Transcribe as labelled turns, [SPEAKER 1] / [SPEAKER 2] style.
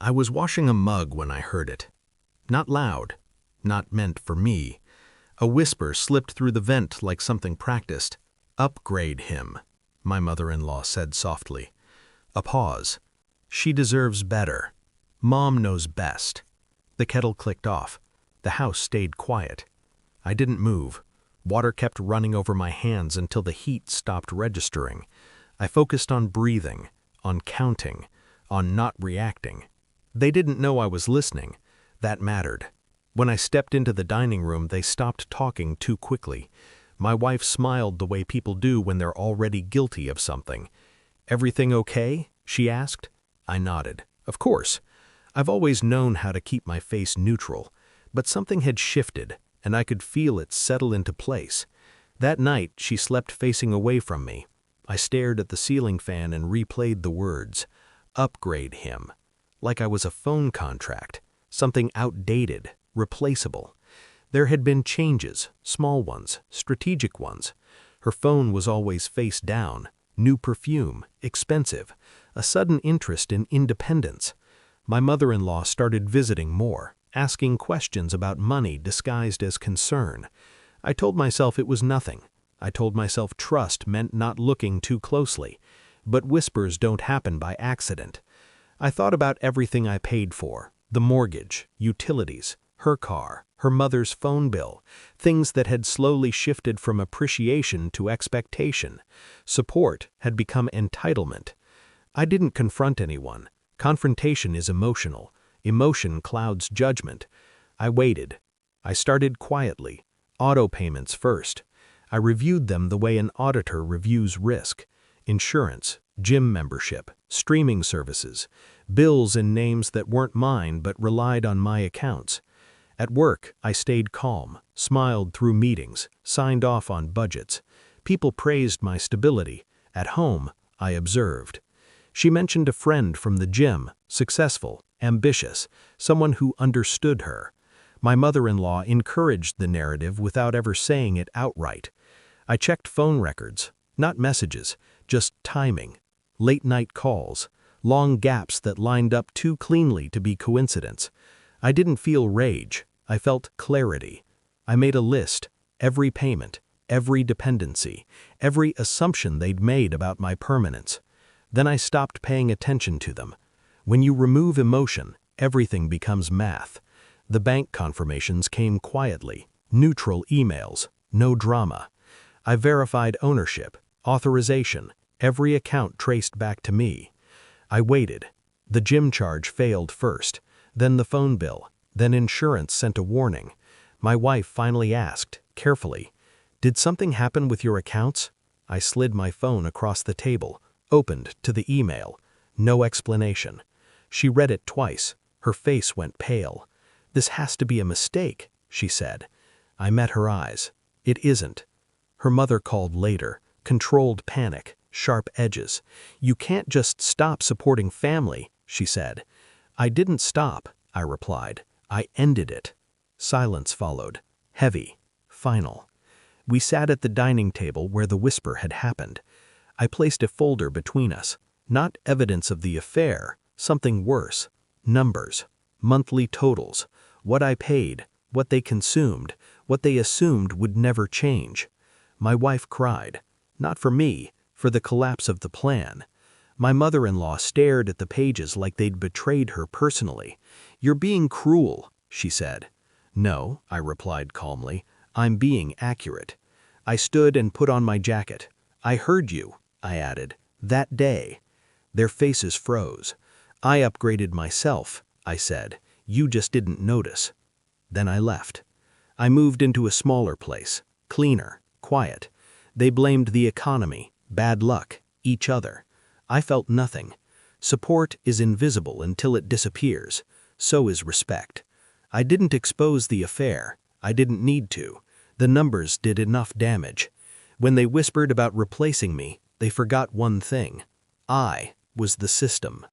[SPEAKER 1] I was washing a mug when I heard it. Not loud, not meant for me. A whisper slipped through the vent like something practiced. "Upgrade him," my mother-in-law said softly. A pause. "She deserves better. Mom knows best." The kettle clicked off. The house stayed quiet. I didn't move. Water kept running over my hands until the heat stopped registering. I focused on breathing, on counting, on not reacting. They didn't know I was listening. That mattered. When I stepped into the dining room, they stopped talking too quickly. My wife smiled the way people do when they're already guilty of something. "Everything okay?" she asked. I nodded. Of course. I've always known how to keep my face neutral, but something had shifted, and I could feel it settle into place. That night, she slept facing away from me. I stared at the ceiling fan and replayed the words, "Upgrade him," like I was a phone contract, something outdated, replaceable. There had been changes, small ones, strategic ones. Her phone was always face down, new perfume, expensive, a sudden interest in independence. My mother-in-law started visiting more, asking questions about money disguised as concern. I told myself it was nothing. I told myself trust meant not looking too closely. But whispers don't happen by accident. I thought about everything I paid for, the mortgage, utilities, her car, her mother's phone bill, things that had slowly shifted from appreciation to expectation. Support had become entitlement. I didn't confront anyone. Confrontation is emotional. Emotion clouds judgment. I waited. I started quietly. Auto payments first. I reviewed them the way an auditor reviews risk. Insurance, gym membership, streaming services, bills in names that weren't mine but relied on my accounts. At work, I stayed calm, smiled through meetings, signed off on budgets. People praised my stability. At home, I observed. She mentioned a friend from the gym, successful, ambitious, someone who understood her. My mother-in-law encouraged the narrative without ever saying it outright. I checked phone records, not messages, just timing, late-night calls, long gaps that lined up too cleanly to be coincidence. I didn't feel rage. I felt clarity. I made a list, every payment, every dependency, every assumption they'd made about my permanence. Then I stopped paying attention to them. When you remove emotion, everything becomes math. The bank confirmations came quietly, neutral emails, no drama. I verified ownership, authorization, every account traced back to me. I waited. The gym charge failed first, then the phone bill, then insurance sent a warning. My wife finally asked, carefully, "Did something happen with your accounts?" I slid my phone across the table, opened to the email. No explanation. She read it twice. Her face went pale. "This has to be a mistake," she said. I met her eyes. "It isn't." Her mother called later, controlled panic, sharp edges. "You can't just stop supporting family," she said. "I didn't stop," I replied. "I ended it." Silence followed, heavy, final. We sat at the dining table where the whisper had happened. I placed a folder between us. Not evidence of the affair, something worse. Numbers, monthly totals, what I paid, what they consumed, what they assumed would never change. My wife cried. Not for me, for the collapse of the plan. My mother-in-law stared at the pages like they'd betrayed her personally. "You're being cruel," she said. "No," I replied calmly. "I'm being accurate." I stood and put on my jacket. "I heard you," I added, "that day." Their faces froze. "I upgraded myself," I said. "You just didn't notice." Then I left. I moved into a smaller place, cleaner, quiet. They blamed the economy, bad luck, each other. I felt nothing. Support is invisible until it disappears. So is respect. I didn't expose the affair. I didn't need to. The numbers did enough damage. When they whispered about replacing me, they forgot one thing. I was the system.